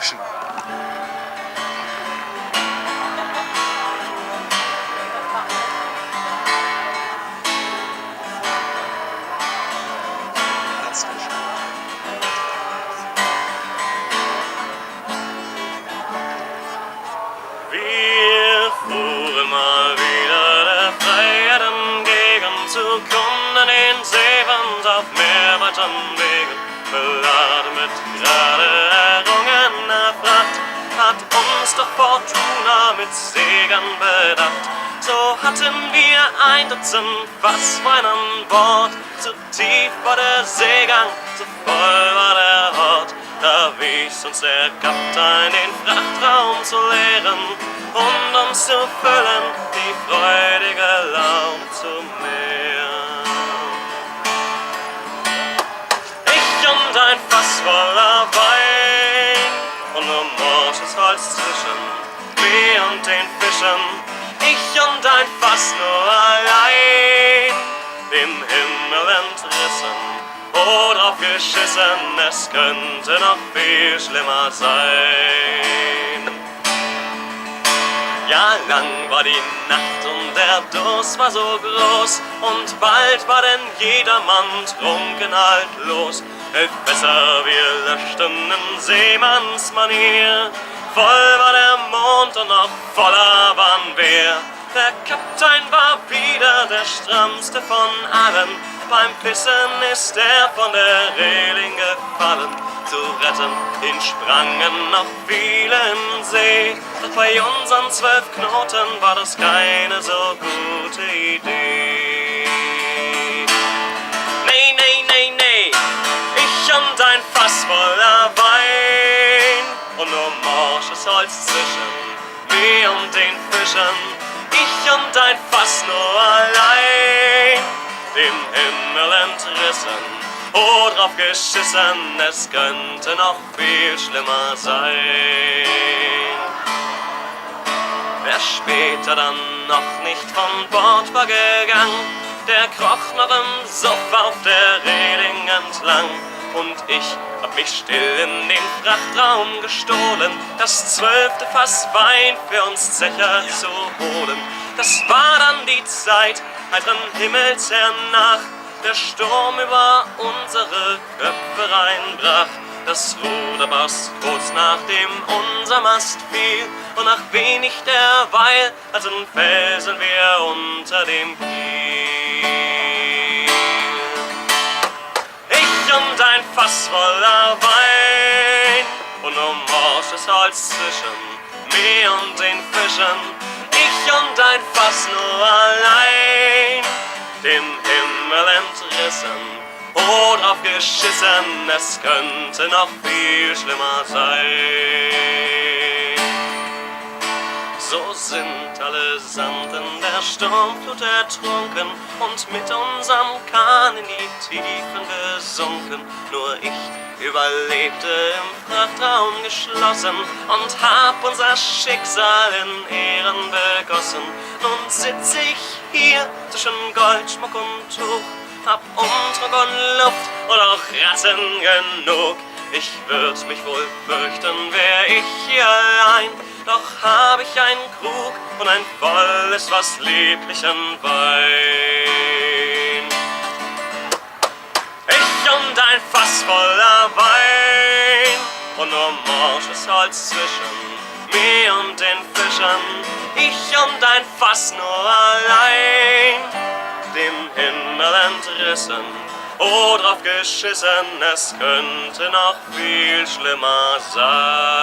Dankeschön. Wir fuhren mal wieder der Freiheit entgegen, zu Kunden in Seewand auf meerweiten Wegen, beladen mit gerade errungener Fracht, hat uns doch Fortuna mit Segern bedacht. So hatten wir 1 Dutzend Fasswein an Bord, zu tief war der Seegang, zu voll war der Hort. Da wies uns der Kapitän, den Frachtraum zu leeren und uns zu füllen, die freudige Laune zu mehren. Ich und ein Fass voller Wein und nur morsches Holz zwischen mir und den Fischen. Ich und ein Fass nur allein, dem Himmel entrissen. Oh, drauf geschissen, es könnte noch viel schlimmer sein. Ja, lang war die Nacht und der Durst war so groß, und bald war denn jedermann trunken halt los. 11 Fässer wir löschten in Seemannsmanier, voll war der Mond und noch voller waren wir. Der Kapitän war wieder der strammste von allen, beim Pissen ist er von der Reling gefallen. Zu retten ihn sprangen noch viele in See, doch bei unseren 12 Knoten war das keine so gute Idee. Nee, nee, nee, nee, ich und ein Fass voller Wein und nur morsches Holz zwischen mir und den Fischen. Ich und ein Fass nur allein, dem Himmel entrissen, oh, drauf geschissen, es könnte noch viel schlimmer sein. Wer später dann noch nicht von Bord war gegangen, der kroch noch im Suff auf der Reling entlang. Und ich hab mich still in den Frachtraum gestohlen, das 12. Fass Wein für uns Zecher zu holen. Das war dann die Zeit heiteren Himmels hernach, der Sturm über unsere Köpfe reinbrach. Das Ruder barst kurz nachdem unser Mast fiel, und nach wenig derweil als ein Felsen wir unter dem Kiel. Ich und ein Fass voller Wein und nur morsches Holz zwischen mir und den Fischen. Ich und ein Fass nur allein, dem Himmel entrissen, oh, drauf geschissen, es könnte noch viel schlimmer sein. So sind allesamt in der Sturmflut ertrunken und mit unserem Kahn in die Tiefen gesunken. Nur ich überlebte im Frachtraum geschlossen und hab unser Schicksal in Ehren begossen. Nun sitz ich hier zwischen Goldschmuck und Tuch, hab Umtrunk und Luft und auch Ratten genug. Ich würd mich wohl fürchten, wär ich hier allein, doch hab ich einen Krug und ein volles, was lieblichen Wein. Ich und ein Fass voller Wein und nur morsches Holz zwischen mir und den Fischen. Ich und ein Fass nur allein, dem Himmel entrissen, oh, drauf geschissen, es könnte noch viel schlimmer sein.